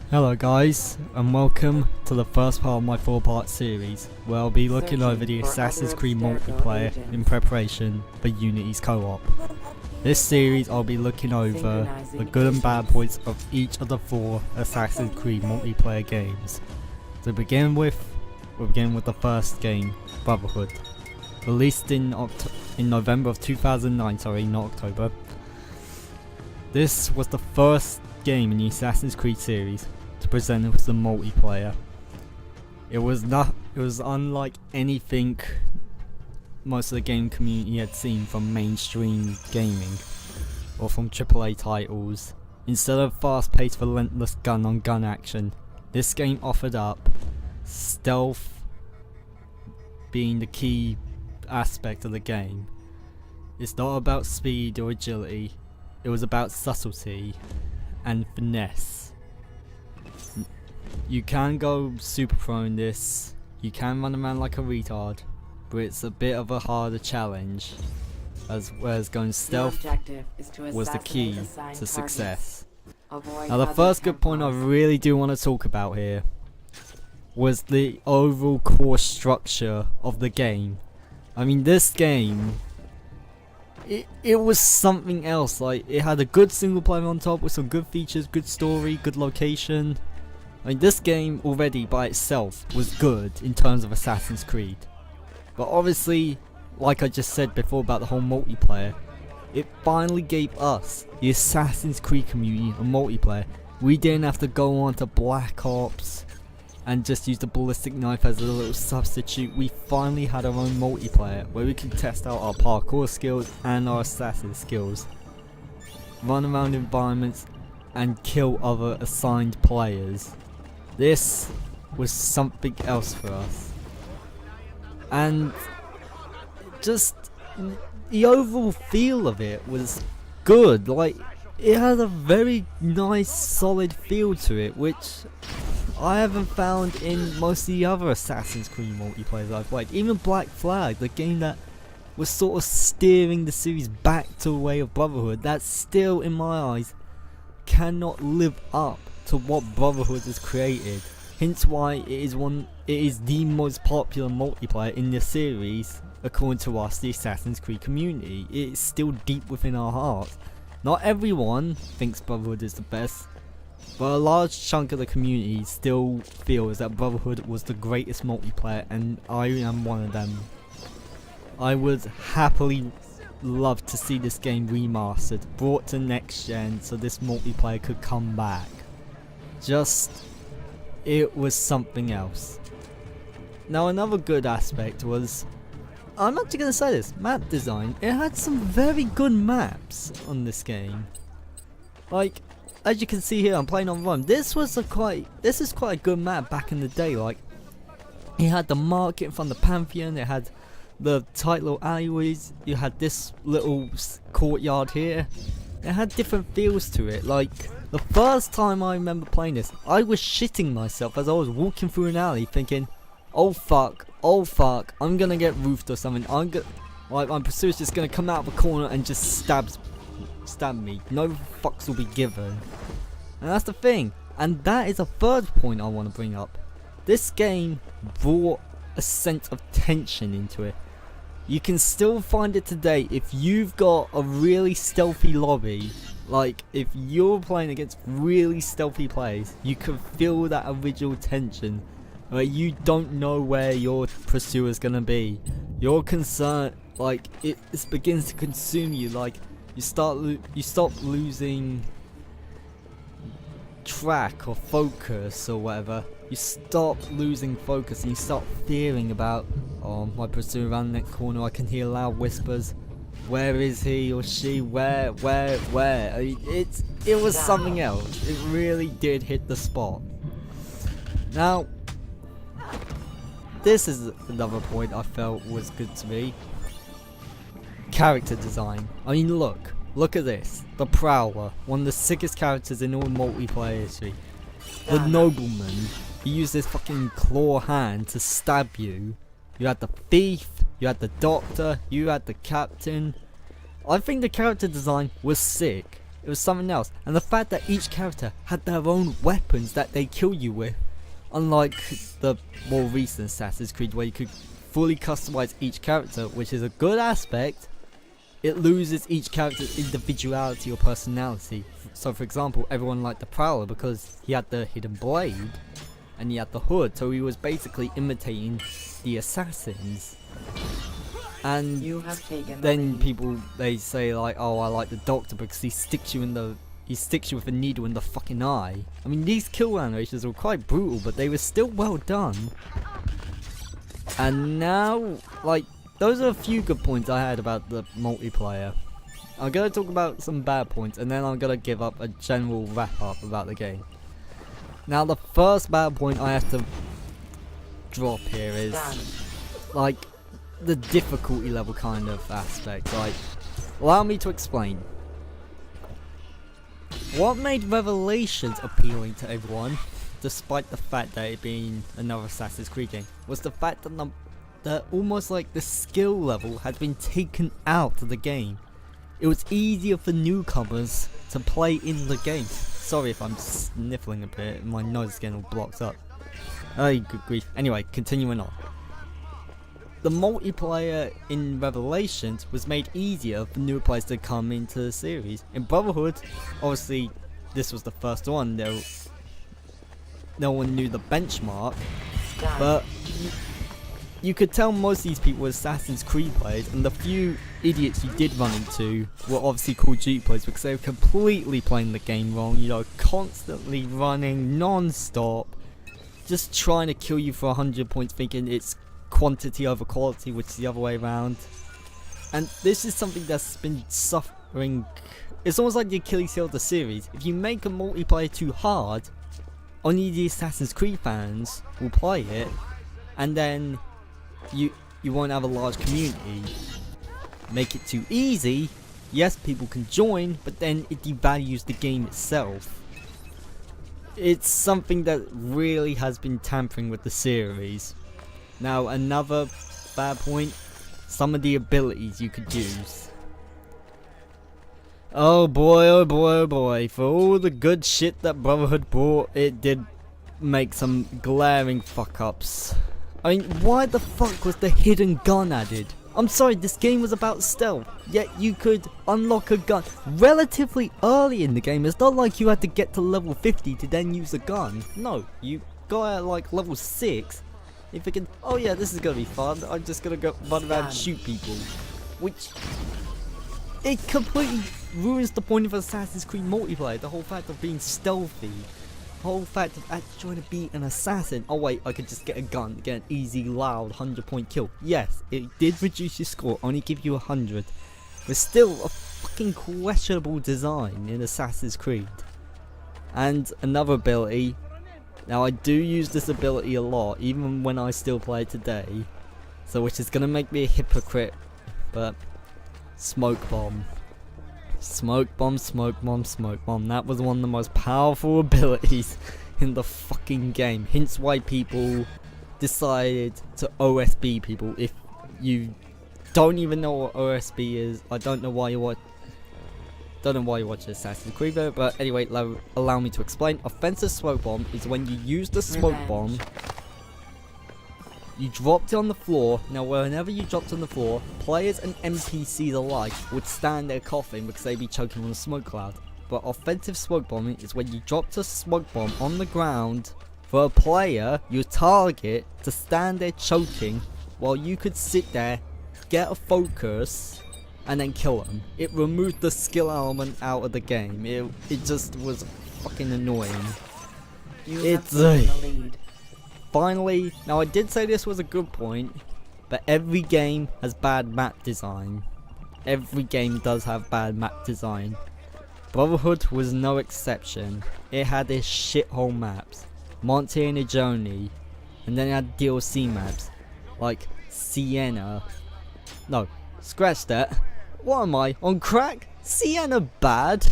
Hello guys, and welcome to the first part of my 4-part series, where I'll be looking over the Assassin's Creed multiplayer in preparation for Unity's co-op. This series I'll be looking over the good and bad points of each of the 4 Assassin's Creed multiplayer games. To begin with, we'll begin with the first game, Brotherhood. Released in November of 2009, not October. This was the first game in the Assassin's Creed series to present with the multiplayer. It was unlike anything most of the game community had seen from mainstream gaming or from AAA titles. Instead of fast-paced relentless gun-on-gun action, this game offered up stealth being the key aspect of the game. It's not about speed or agility, it was about subtlety and finesse. You can go super pro in this, you can run around like a retard, but it's a bit of a harder challenge, whereas going stealth was the key to success. Now the first good point I really do want to talk about here was the overall core structure of the game. I mean, this game, it was something else. Like, it had a good single player on top with some good features, good story, good location. I mean, this game already by itself was good in terms of Assassin's Creed. But obviously, like I just said before about the whole multiplayer, it finally gave us, the Assassin's Creed community, a multiplayer. We didn't have to go on to Black Ops and just use the ballistic knife as a little substitute. We finally had our own multiplayer where we could test out our parkour skills and our assassin skills, run around environments and kill other assigned players. This was something else for us, and just the overall feel of it was good. Like, it had a very nice solid feel to it, which I haven't found in most of the other Assassin's Creed multiplayers I've played. Even Black Flag, the game that was sort of steering the series back to a way of Brotherhood, that still, in my eyes, cannot live up to what Brotherhood has created. Hence why it is the most popular multiplayer in the series, according to us, the Assassin's Creed community. It is still deep within our hearts. Not everyone thinks Brotherhood is the best, but a large chunk of the community still feels that Brotherhood was the greatest multiplayer, and I am one of them. I would happily love to see this game remastered, brought to next gen, so this multiplayer could come back. It was something else. Now another good aspect was, I'm actually going to say this, map design. It had some very good maps on this game. Like, as you can see here, I'm playing on Rome. This is quite a good map back in the day. Like, it had the market in front of the Pantheon, it had the tight little alleyways, you had this little courtyard here. It had different feels to it. Like, the first time I remember playing this, I was shitting myself as I was walking through an alley thinking, oh fuck, I'm gonna get roofed or something. My pursuer's just gonna come out of a corner and just stab me. No fucks will be given. And that's the thing. And that is a third point I want to bring up. This game brought a sense of tension into it. You can still find it today if you've got a really stealthy lobby. Like, if you're playing against really stealthy players, you can feel that original tension where you don't know where your pursuer's gonna be. You're concerned, like, it begins to consume you. Like, you stop losing track or focus or whatever. You stop losing focus and you start fearing about, oh, my pursuer around the next corner, I can hear loud whispers. Where is he or she? Where? I mean, it was something else. It really did hit the spot. Now, this is another point I felt was good to me. Character design. I mean, look at this. The Prowler, one of the sickest characters in all multiplayer history. The Nobleman, he used his fucking claw hand to stab you. You had the Thief, you had the Doctor, you had the Captain. I think the character design was sick. It was something else. And the fact that each character had their own weapons that they kill you with, unlike the more recent Assassin's Creed where you could fully customize each character, which is a good aspect, it loses each character's individuality or personality. So for example, everyone liked the Prowler because he had the hidden blade and he had the hood, so he was basically imitating the assassins. And then people, they say like, oh, I like the Doctor because he sticks you with a needle in the fucking eye. I mean, these kill animations were quite brutal, but they were still well done. And now, like, those are a few good points I had about the multiplayer. I'm gonna talk about some bad points, and then I'm gonna give up a general wrap up about the game. Now, the first bad point I have to drop here is, like, the difficulty level kind of aspect. Like, allow me to explain. What made Revelations appealing to everyone, despite the fact that it being another Assassin's Creed game, was the fact that almost like the skill level had been taken out of the game. It was easier for newcomers to play in the game. Sorry if I'm sniffling a bit, my nose is getting all blocked up. Oh, good grief. Anyway, continuing on. The multiplayer in Revelations was made easier for new players to come into the series. In Brotherhood, obviously this was the first one, no one knew the benchmark, but you could tell most of these people were Assassin's Creed players, and the few idiots you did run into were obviously Call of Duty players because they were completely playing the game wrong, you know, constantly running non-stop, just trying to kill you for 100 points thinking it's quantity over quality, which is the other way around. And this is something that's been suffering. It's almost like the Achilles heel of the series. If you make a multiplayer too hard, only the Assassin's Creed fans will play it, and then you won't have a large community. Make it too easy, yes, people can join, but then it devalues the game itself. It's something that really has been tampering with the series. Now, another bad point, some of the abilities you could use. Oh boy, oh boy, oh boy, for all the good shit that Brotherhood brought, it did make some glaring fuck-ups. I mean, why the fuck was the hidden gun added? I'm sorry, this game was about stealth, yet you could unlock a gun relatively early in the game. It's not like you had to get to level 50 to then use a gun. No, you got at like level 6. If it can, oh yeah, this is gonna be fun, I'm just gonna go run around and shoot people. Which, it completely ruins the point of Assassin's Creed multiplayer, the whole fact of being stealthy. The whole fact of actually trying to be an assassin. Oh wait, I could just get a gun, get an easy, loud 100-point kill. Yes, it did reduce your score, only give you 100. But still a fucking questionable design in Assassin's Creed. And another ability. Now I do use this ability a lot, even when I still play it today, so which is gonna make me a hypocrite, but Smoke Bomb. Smoke Bomb, Smoke Bomb, Smoke Bomb. That was one of the most powerful abilities in the fucking game. Hence why people decided to OSB people. If you don't even know what OSB is, I don't know why you watch. Don't know why you watch Assassin's Creed, but anyway, allow me to explain. Offensive smoke bomb is when you use the smoke bomb, you dropped it on the floor. Now, whenever you dropped on the floor, players and NPCs alike would stand there coughing because they'd be choking on a smoke cloud. But offensive smoke bombing is when you dropped a smoke bomb on the ground for a player, your target, to stand there choking while you could sit there, get a focus, and then kill them. It removed the skill element out of the game. It just was fucking annoying. Finally, now I did say this was a good point, but every game has bad map design. Every game does have bad map design. Brotherhood was no exception. It had its shithole maps, Monte and Journey, and then it had DLC maps like Sienna. No, scratch that. What am I, on crack? Sienna bad?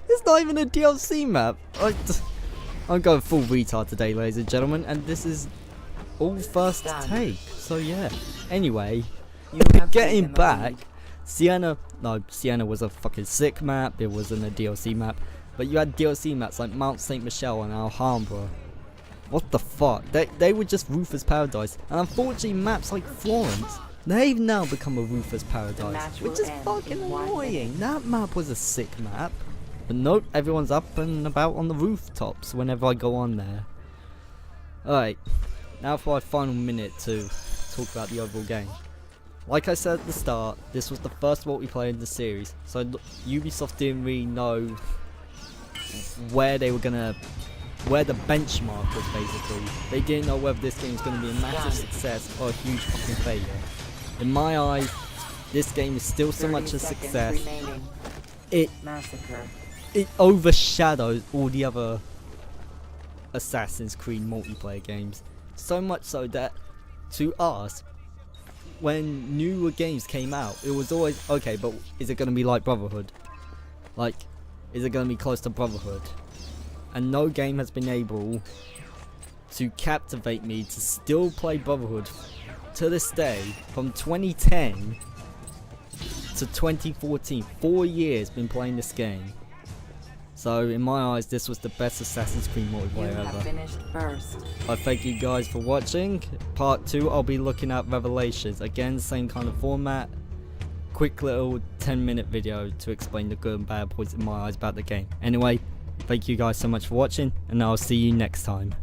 It's not even a DLC map. I'm going full retard today, ladies and gentlemen, and this is all first take. So yeah. Anyway, getting back, Sienna was a fucking sick map. It wasn't a DLC map, but you had DLC maps like Mount St. Michel and Alhambra. What the fuck? They were just Ruthless Paradise, and unfortunately maps like Florence, they've now become a Ruthless Paradise, which is fucking annoying. That map was a sick map, but nope, everyone's up and about on the rooftops whenever I go on there. Alright, now for our final minute to talk about the overall game. Like I said at the start, this was the first multiplayer in the series, so Ubisoft didn't really know where they were gonna, where the benchmark was basically. They didn't know whether this game was gonna be a massive success or a huge fucking failure. In my eyes, this game is still so much a success. It overshadows all the other Assassin's Creed multiplayer games. So much so that, to us, when newer games came out, it was always, okay, but is it going to be like Brotherhood? Like, is it going to be close to Brotherhood? And no game has been able to captivate me to still play Brotherhood to this day, from 2010 to 2014. 4 years been playing this game. So in my eyes, this was the best Assassin's Creed multiplayer ever. I thank you guys for watching. Part 2, I'll be looking at Revelations. Again, same kind of format. Quick little 10-minute video to explain the good and bad points in my eyes about the game. Anyway, thank you guys so much for watching, and I'll see you next time.